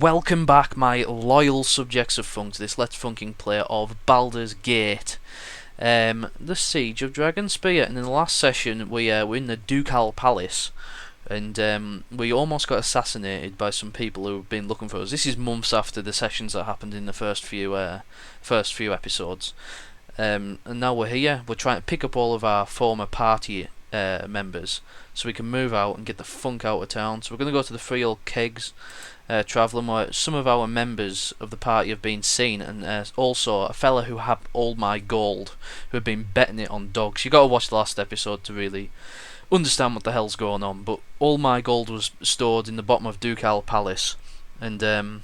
welcome back, my loyal subjects of funk, to this Let's Funking play of Baldur's Gate, the Siege of Dragonspear. And in the last session, we were in the Ducal Palace, and we almost got assassinated by some people who have been looking for us. This is months after the sessions that happened in the first few episodes, and now we're here. We're trying to pick up all of our former party members, so we can move out and get the funk out of town. So we're going to go to the free old Kegs. Travelling where some of our members of the party have been seen, and also a fella who had all my gold, who had been betting it on dogs. You got to watch the last episode to really understand what the hell's going on. But all my gold was stored in the bottom of Ducal Palace, and when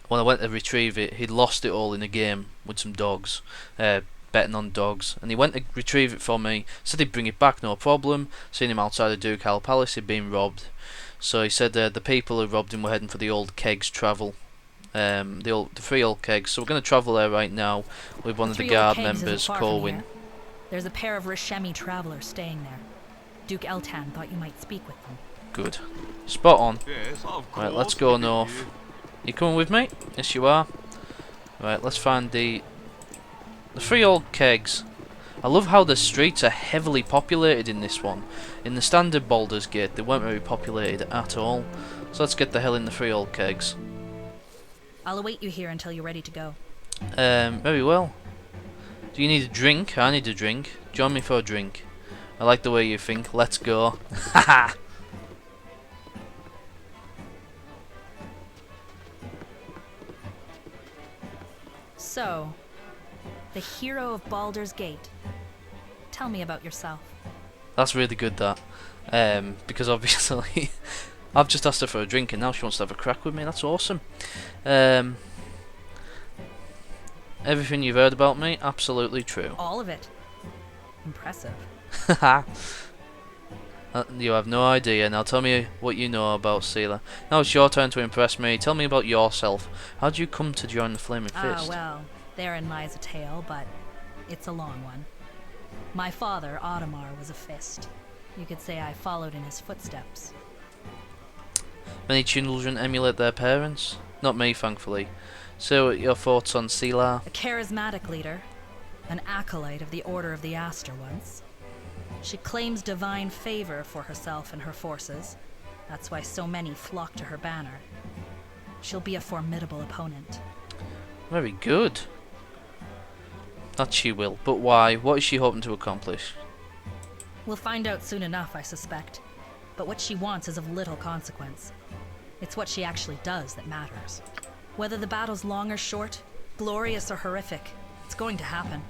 I went to retrieve it, he'd lost it all in a game with some dogs, betting on dogs, and he went to retrieve it for me. Said he'd bring it back, no problem. Seen him outside of Ducal Palace, he'd been robbed. So he said the people who robbed him were heading for the old Kegs travel, the three old Kegs. So we're going to travel there right now with one of the guard members, Corwin. There's a pair of Rishemi travelers staying there. Duke Eltan thought you might speak with them. Good, spot on. Yes, of course. Right, let's go north. You coming with me? Yes, you are. Right, let's find the three old Kegs. I love how the streets are heavily populated in this one. In the standard Baldur's Gate, they weren't very populated at all. So let's get the hell in the three old Kegs. I'll await you here until you're ready to go. Very well. Do you need a drink? I need a drink. Join me for a drink. I like the way you think. Let's go. Haha! So, the hero of Baldur's Gate. Tell me about yourself. That's really good, that. Because obviously I've just asked her for a drink and now she wants to have a crack with me. That's awesome. Everything you've heard about me, absolutely true. All of it. Impressive. You have no idea. Now tell me what you know about Seela. Now it's your turn to impress me. Tell me about yourself. How did you come to join the Flaming Fist? Well, therein lies a tale, but it's a long one. My father, Audemar, was a fist. You could say I followed in his footsteps. Many children emulate their parents? Not me, thankfully. So, what are your thoughts on Seela? A charismatic leader, an acolyte of the Order of the Aster once. She claims divine favor for herself and her forces. That's why so many flock to her banner. She'll be a formidable opponent. Very good. That she will, but why? What is she hoping to accomplish? We'll find out soon enough, I suspect. But what she wants is of little consequence. It's what she actually does that matters. Whether the battle's long or short, glorious or horrific, it's going to happen.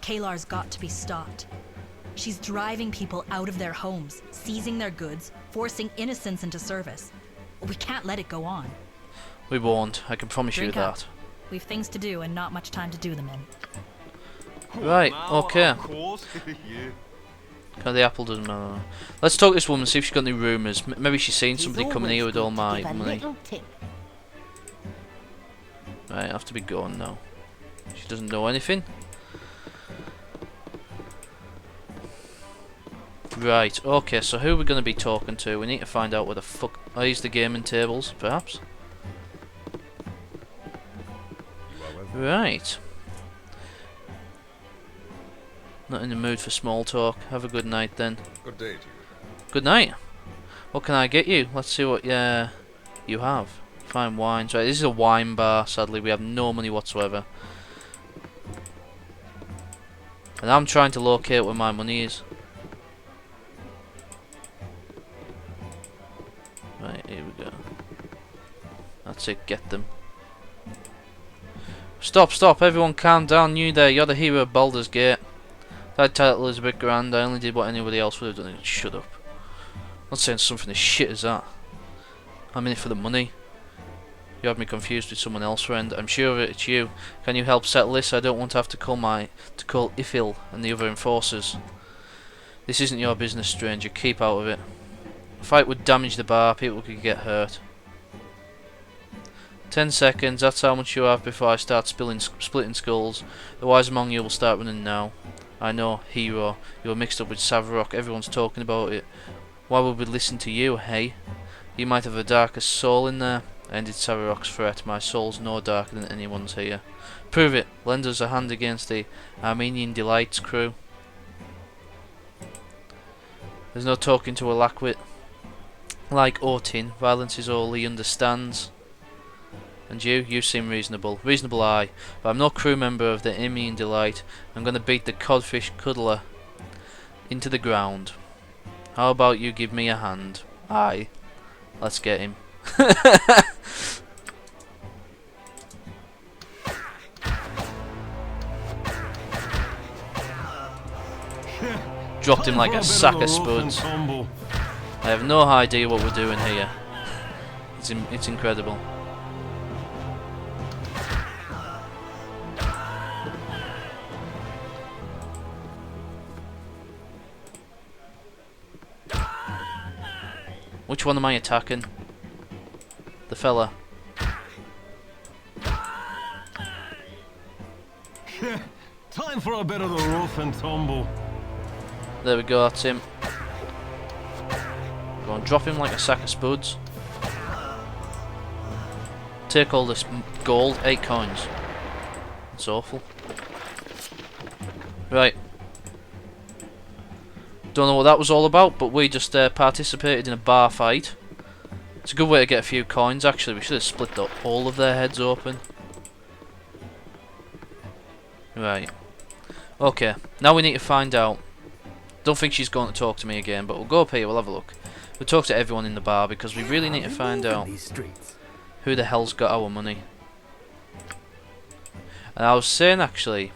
Kalar's got to be stopped. She's driving people out of their homes, seizing their goods, forcing innocents into service. We can't let it go on. We won't, I can promise Drink you up. that. We've things to do and not much time to do them in. Right, okay. Of course. Yeah. The apple doesn't matter. Let's talk to this woman, see if she's got any rumours. Maybe she's seen somebody It's coming here always with all good to my give a money. little tip. Right, I have to be going now. She doesn't know anything. Right, okay, so who are we going to be talking to? We need to find out where the fuck... Oh, he's the gaming tables, perhaps? Right. Not in the mood for small talk. Have a good night then. Good day to you. Good night. What can I get you? Let's see what you have. Fine wines. Right, this is a wine bar. Sadly, we have no money whatsoever. And I'm trying to locate where my money is. Right, here we go. That's it, get them. Stop, everyone calm down. You there, you're the hero of Baldur's Gate. That title is a bit grand, I only did what anybody else would have done. Shut up. I'm not saying something as shit as that. I'm in it for the money. You have me confused with someone else, friend. I'm sure it's you. Can you help settle this? I don't want to have to call Ifil and the other enforcers. This isn't your business, stranger. Keep out of it. A fight would damage the bar, people could get hurt. 10 seconds, that's how much you have before I start splitting skulls. The wise among you will start running now. I know, hero. You were mixed up with Savarok, everyone's talking about it. Why would we listen to you, hey? You might have a darker soul in there. Ended Sararok's threat. My soul's no darker than anyone's here. Prove it. Lend us a hand against the Armenian Delights crew. There's no talking to a lackwit. Like Ortin, violence is all he understands. And you seem reasonable. Reasonable aye, but I'm no crew member of the Armenian Delight. I'm gonna beat the codfish cuddler into the ground. How about you give me a hand? Aye. Let's get him. Dropped him like a sack of spuds. I have no idea what we're doing here. It's incredible. Which one am I attacking? The fella. Time for a bit of the rough and tumble. There we go, that's him. Go on, drop him like a sack of spuds. Take all this gold, 8 coins. That's awful. Right. Don't know what that was all about, but we just participated in a bar fight. It's a good way to get a few coins, actually. We should have split all of their heads open. Right. Okay, now we need to find out. Don't think she's going to talk to me again, but we'll go up here, we'll have a look. We'll talk to everyone in the bar, because we really need to find out who the hell's got our money. And I was saying, actually,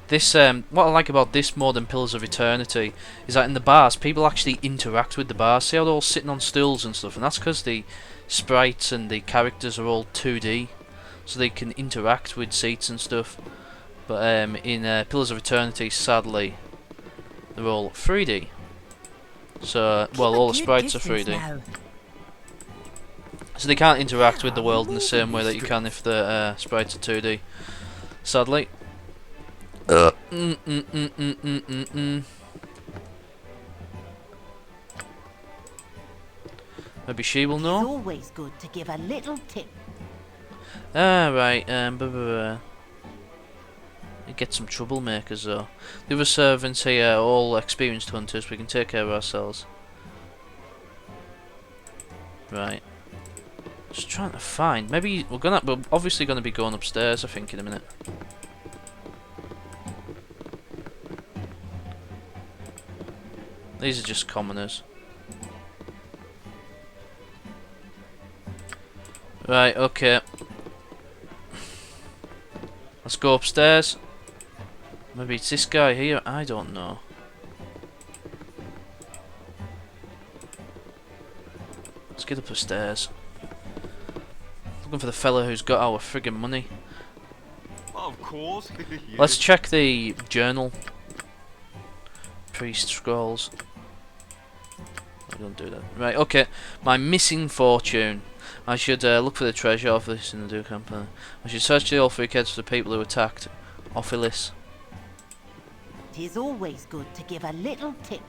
this what I like about this more than Pillars of Eternity is that in the bars, people actually interact with the bars. See how they're all sitting on stools and stuff, and that's because the sprites and the characters are all 2D, so they can interact with seats and stuff. But in Pillars of Eternity, sadly, they're all 3D. So, well, all the sprites are 3D. So they can't interact with the world in the same way that you can if the sprites are 2D. Sadly. Maybe she will know. It's always good to give a little tip. Ah, right. Get some troublemakers though. The other servants here are all experienced hunters. We can take care of ourselves. Right. Just trying to find. Maybe we're obviously gonna be going upstairs, I think, in a minute. These are just commoners. Right, okay. Let's go upstairs. Maybe it's this guy here, I don't know. Let's get up the stairs. Looking for the fella who's got our friggin' money. Of course. Let's check the journal. Priest scrolls. I don't do that. Right, okay. My missing fortune. I should look for the treasure of this in the Duke Empire. I should search the all 3 kegs for the people who attacked Ophilis. It is always good to give a little tip.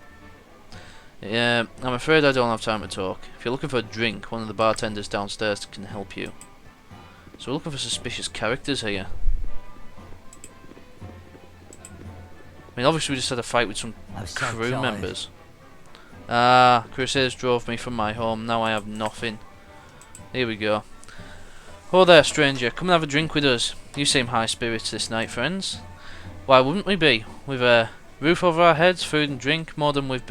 Yeah, I'm afraid I don't have time to talk. If you're looking for a drink, one of the bartenders downstairs can help you. So we're looking for suspicious characters here. I mean, obviously we just had a fight with some crew members. Ah, Crusaders drove me from my home, now I have nothing. Here we go. Oh there, stranger, come and have a drink with us. You seem high spirits this night, friends. Why wouldn't we be? With a roof over our heads, food and drink, more than we've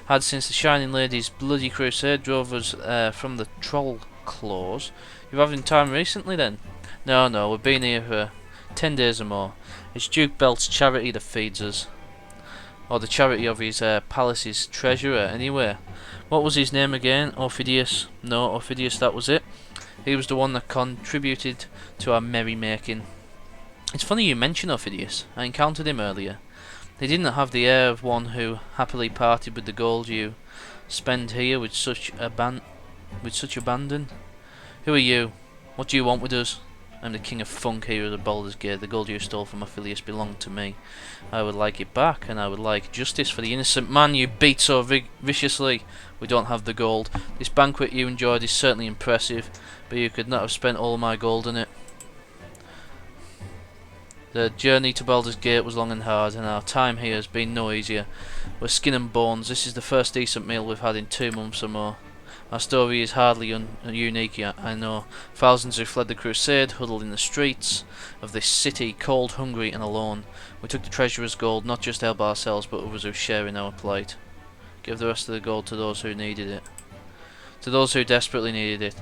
had since the Shining Lady's bloody crusade drove us from the Troll Claws. You've having time recently then? No, we've been here for 10 days or more. It's Duke Belt's charity that feeds us. Or the charity of his palace's treasurer, anyway. What was his name again? Ophidius? No, Ophidius, that was it. He was the one that contributed to our merrymaking. It's funny you mention Ophidius. I encountered him earlier. He didn't have the air of one who happily parted with the gold you spend here with such abandon. Who are you? What do you want with us? I'm the king of funk here at the Baldur's Gate. The gold you stole from Ophelius belonged to me. I would like it back, and I would like justice for the innocent man you beat so viciously. We don't have the gold. This banquet you enjoyed is certainly impressive, but you could not have spent all my gold in it. The journey to Baldur's Gate was long and hard, and our time here has been no easier. We're skin and bones. This is the first decent meal we've had in 2 months or more. Our story is hardly unique yet, I know. Thousands who fled the crusade huddled in the streets of this city, cold, hungry and alone. We took the treasurer's gold, not just to help ourselves, but others who share in our plight. Give the rest of the gold to those who needed it. To those who desperately needed it.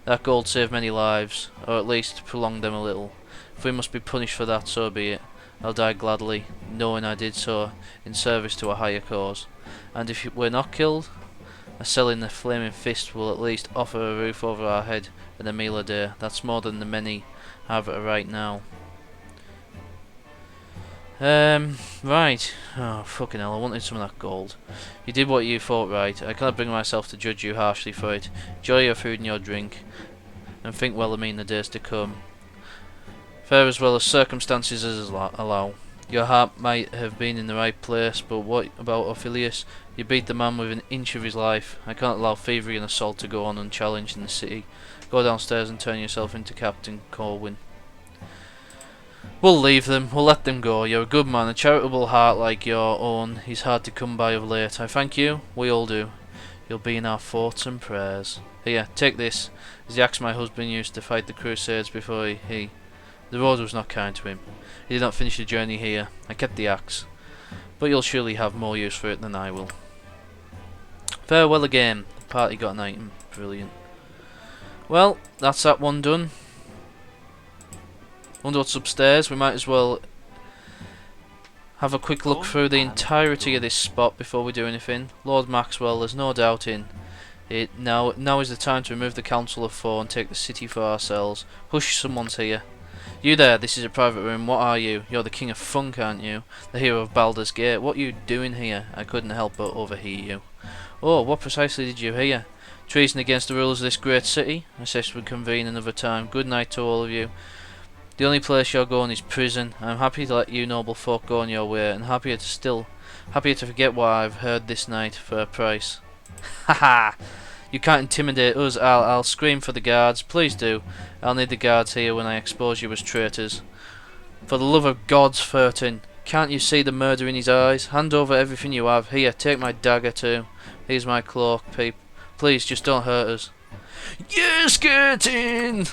That gold saved many lives, or at least prolonged them a little. If we must be punished for that, so be it. I'll die gladly, knowing I did so in service to a higher cause. And if we're not killed, a cell in the flaming fist will at least offer a roof over our head and a meal a day. That's more than the many have right now. Right. Oh, fucking hell, I wanted some of that gold. You did what you thought right. I cannot bring myself to judge you harshly for it. Enjoy your food and your drink, and think well of me in the days to come. Fair as well as circumstances allow. Your heart might have been in the right place, but what about Ophelius? You beat the man with an inch of his life. I can't allow thievery and assault to go on unchallenged in the city. Go downstairs and turn yourself into Captain Corwin. We'll leave them. We'll let them go. You're a good man. A charitable heart like your own is hard to come by of late. I thank you. We all do. You'll be in our thoughts and prayers. Here, take this. It's the axe my husband used to fight the Crusades before he... The road was not kind to him. He did not finish the journey here. I kept the axe. But you'll surely have more use for it than I will. Farewell again. The party got an item. Brilliant. Well, that's that one done. Wonder what's upstairs. We might as well have a quick look through the entirety of this spot before we do anything. Lord Maxwell, there's no doubt in it. Now is the time to remove the Council of Four and take the city for ourselves. Hush, someone's here. You there, this is a private room. What are you? You're the king of funk, aren't you? The hero of Baldur's Gate. What are you doing here? I couldn't help but overhear you. Oh, what precisely did you hear? Treason against the rulers of this great city? I suggest we convene another time. Good night to all of you. The only place you're going is prison. I'm happy to let you noble folk go on your way, and happier to forget what I've heard this night for a price. Haha! You can't intimidate us. I'll scream for the guards. Please do. I'll need the guards here when I expose you as traitors. For the love of gods, Furtin, can't you see the murder in his eyes? Hand over everything you have. Here, take my dagger too. Here's my cloak, Peep. Please, just don't hurt us. Yes, get in!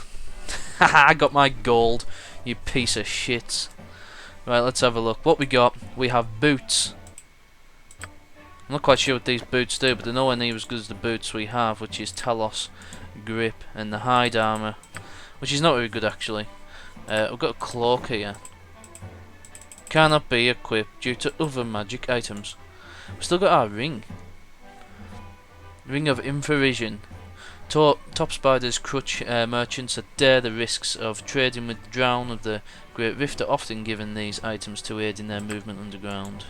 Haha, I got my gold, you piece of shits. Right, let's have a look. What we got? We have boots. I'm not quite sure what these boots do, but they're nowhere near as good as the boots we have, which is Talos, Grip, and the hide armour, which is not very good actually. We've got a cloak here. Cannot be equipped due to other magic items. We've still got our ring. Ring of Infravision. Top spiders crutch merchants that dare the risks of trading with the drown of the Great Rift are often given these items to aid in their movement underground.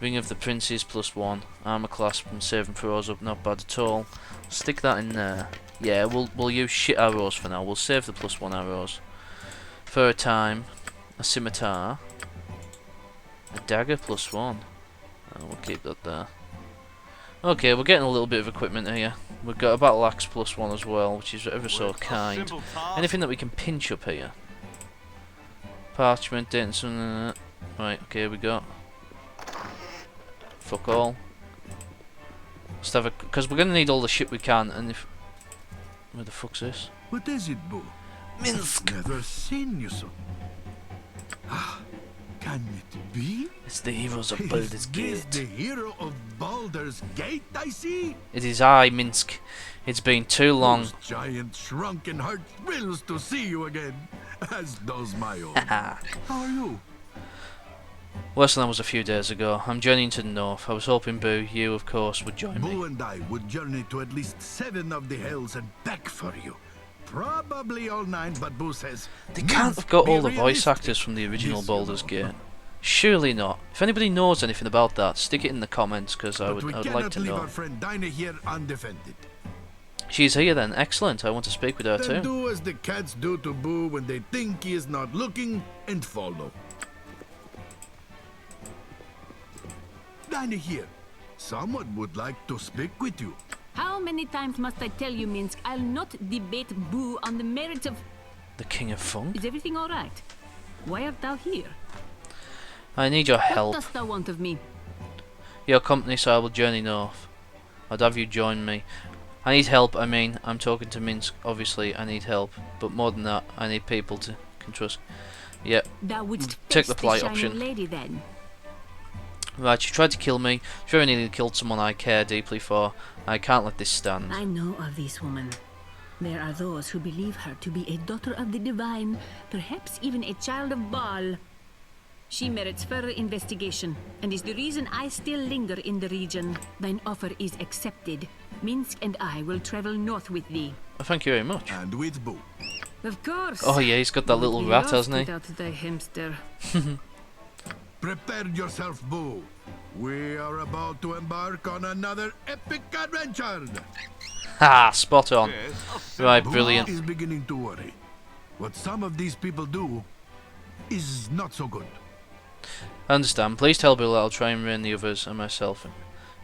Ring of the Princes +1. Armor clasp and saving throws up, not bad at all. Stick that in there. Yeah, we'll use shit arrows for now. We'll save the +1 arrows for a time. A scimitar. A dagger +1. We'll keep that there. Okay, we're getting a little bit of equipment here. We've got a battle axe +1 as well, which is ever so kind. Anything that we can pinch up here. Parchment, date and something. Right, okay, we got. Fuck all. Let's have a, because we're gonna need all the shit we can, and if where the fuck's this? What is it, Bo? Minsk. Never seen you so. Ah, can it be? It's the heroes of Baldur's Is Gate. this the hero of Baldur's Gate, I see? It is I, Minsk. It's been too long. Those giant shrunken heart thrills to see you again, as does my own. Haha. How are you? Worse than that was a few days ago. I'm journeying to the north. I was hoping Boo, you of course, would join Bo me. and I would journey to at least 7 of the hells and back for you. Probably all 9, but Boo says They can't have got all the voice actors from the original Baldur's Gate. Surely not. If anybody knows anything about that, stick it in the comments, because I would like to leave know. our friend Dinah here undefended. She's here then. Excellent. I want to speak with her Then too. do as the cats do to Boo when they think he is not looking, and follow. Dine here. Someone would like to speak with you. How many times must I tell you, Minsk? I'll not debate Boo on the merits of... The King of Funk? Is everything all right? Why art thou here? I need your What help. dost thou want of me? Your company, so I will journey north. I'd have you join me. I need help, I mean. I'm talking to Minsk, obviously. I need help. But more than that, I need people to can trust. Yep. Thou wouldst Take face the polite shining option. lady then. Right, she tried to kill me. She very nearly killed someone I care deeply for. I can't let this stand. I know of this woman. There are those who believe her to be a daughter of the divine, perhaps even a child of Baal. She merits further investigation, and is the reason I still linger in the region. Thine offer is accepted. Minsk and I will travel north with thee. Oh, thank you very much. And with Boo. Of course. Oh yeah, he's got that little Be rat, lost hasn't he? without thy hamster. Prepare yourself, Boo. We are about to embark on another epic adventure. Ha! Spot on. Yes. Right, Boo brilliant. is beginning to worry. What some of these people do is not so good. I understand. Please tell Bill that I'll try and rein the others and myself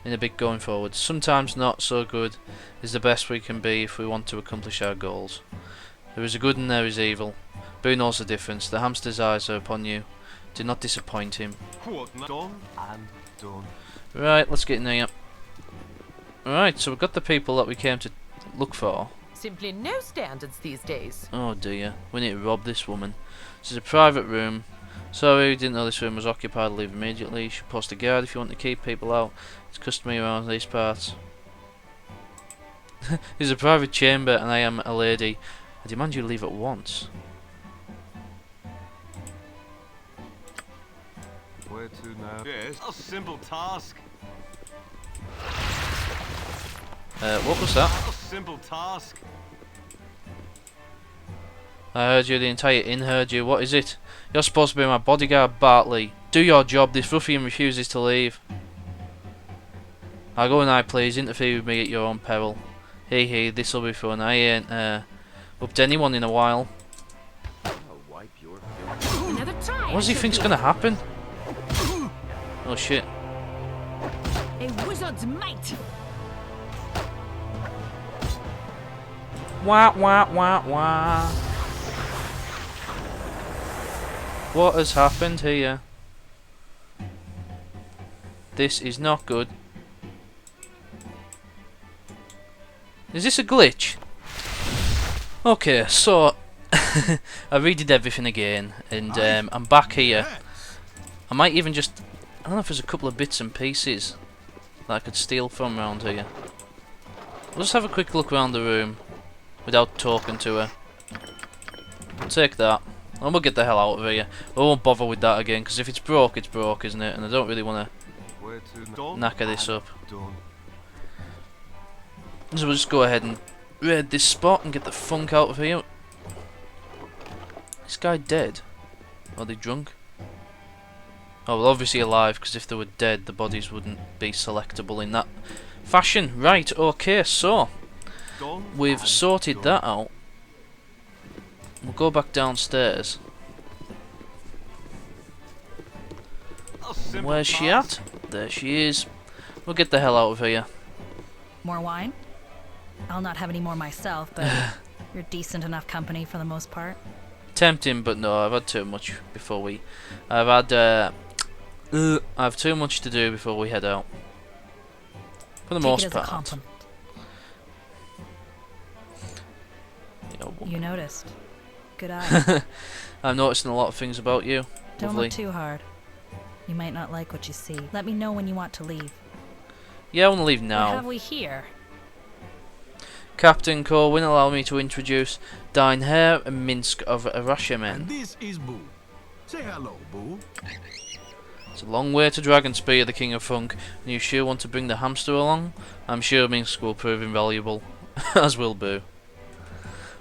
in a bit going forward. Sometimes not so good is the best we can be if we want to accomplish our goals. There is a good and there is evil. Boo knows the difference. The hamster's eyes are upon you. Do not disappoint him. What? Done and done. Right, let's get in there. Right, so we've got the people that we came to look for. Simply no standards these days. Oh dear, we need to rob this woman. This is a private room. Sorry, didn't know this room was occupied. Leave immediately. You should post a guard if you want to keep people out. It's customary around these parts. This is a private chamber and I am a lady. I demand you leave at once. Where to now? Yes. A simple task. What was that? A simple task. I heard you, the entire inn heard you. What is it? You're supposed to be my bodyguard, Bartley. Do your job. This ruffian refuses to leave. I'll go and I please. Interfere with me at your own peril. Hey, this'll be fun. I ain't up to anyone in a while. Another try. What does he think's gonna happen? Oh shit. A wizard's might. Wah wah wah wah. What has happened here? This is not good. Is this a glitch? Okay, so I redid everything again, and I'm back here. I might even just, I don't know if there's a couple of bits and pieces that I could steal from around here. We'll just have a quick look around the room without talking to her. We'll take that, and we'll get the hell out of here. I won't bother with that again, because if it's broke, isn't it? And I don't really want Where to to done knacker this and up. Done. So we'll just go ahead and raid this spot and get the funk out of here. This guy dead? Are they drunk? Oh, well, obviously alive, because if they were dead, the bodies wouldn't be selectable in that fashion. Right, okay, so Done we've and sorted done. that out. We'll go back downstairs. A simple Where's she task. at? There she is. We'll get the hell out of here. More wine? I'll not have any more myself, but you're decent enough company for the most part. Tempting, but no, I've had too much before we... I have too much to do before we head out. For the Take most it as a part. compliment. Yeah, well, You noticed. Good eye. I'm noticing a lot of things about you. Don't Lovely. look too hard. You might not like what you see. Let me know when you want to leave. Yeah, I want to leave What now. have we here? Captain Corwin, allow me to introduce Dine Hare and Minsk of Arashamen. And this is Boo. Say hello, Boo. It's a long way to Dragonspear, the King of Funk, and you sure want to bring the hamster along? I'm sure Minsk will prove invaluable, as will Boo.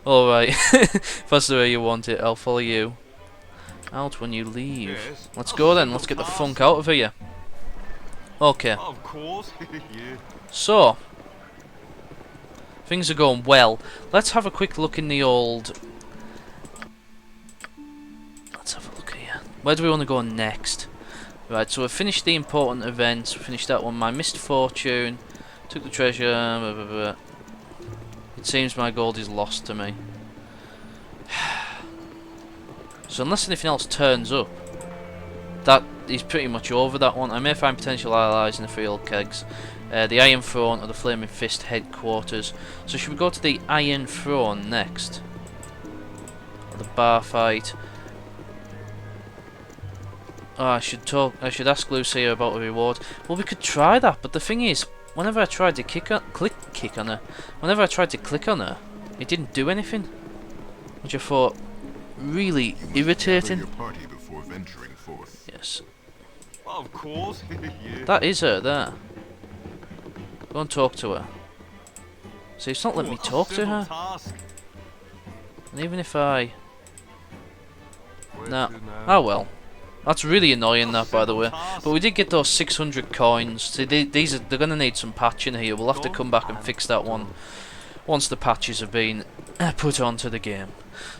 Alright, if that's the way you want it, I'll follow you. Out when you leave. Yes. Let's A go then, simple let's get the task. funk out of here. Okay, Of course. Yeah. so Things are going well. Let's have a quick look in the old... Let's have a look here. Where do we want to go next? Right, so we've finished the important events. We finished that one. My missed fortune. Took the treasure. Blah, blah, blah. It seems my gold is lost to me. So unless anything else turns up, that is pretty much over, that one. I may find potential allies in the field, Kegs. The Iron Throne or the Flaming Fist headquarters. So should we go to the Iron Throne next? Or the bar fight? Oh, I should ask Lucia about a reward. Well, we could try that, but the thing is, whenever I tried to click on her, it didn't do anything, which I thought really irritating. Your party before venturing forth. Yes, Of course. Yeah. that is her there. Go and talk to her. See, it's not letting me talk to her. Task. And even if I... Where No. to now? Oh well. That's really annoying, that, by the way. But we did get those 600 coins. See, they're going to need some patching here. We'll have to come back and fix that one once the patches have been put onto the game.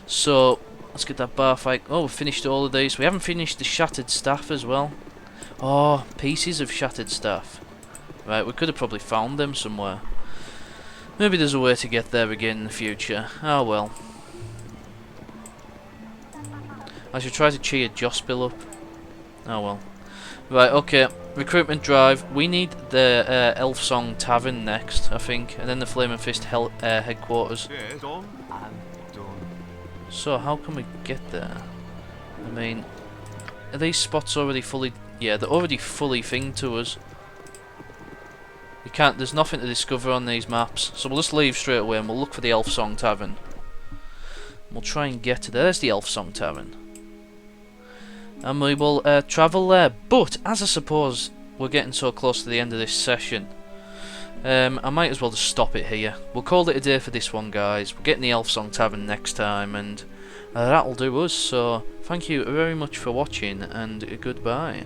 So, let's get that bar fight. Oh, we've finished all of these. We haven't finished the shattered staff as well. Oh, pieces of shattered staff. Right, we could have probably found them somewhere. Maybe there's a way to get there again in the future. Oh well. I should try to cheer Jospill up. Oh well. Right, okay. Recruitment drive. We need the Elf Song Tavern next, I think. And then the Flaming Fist headquarters. Yeah, done and done. So, how can we get there? I mean, are these spots already fully... Yeah, they're already fully thinged to us. You can't... There's nothing to discover on these maps. So we'll just leave straight away and we'll look for the Elf Song Tavern. We'll try and get to there. There's the Elf Song Tavern. And we will travel there. But, as I suppose we're getting so close to the end of this session, I might as well just stop it here. We'll call it a day for this one, guys. We're getting the Elf Song Tavern next time, and that'll do us. So, thank you very much for watching, and goodbye.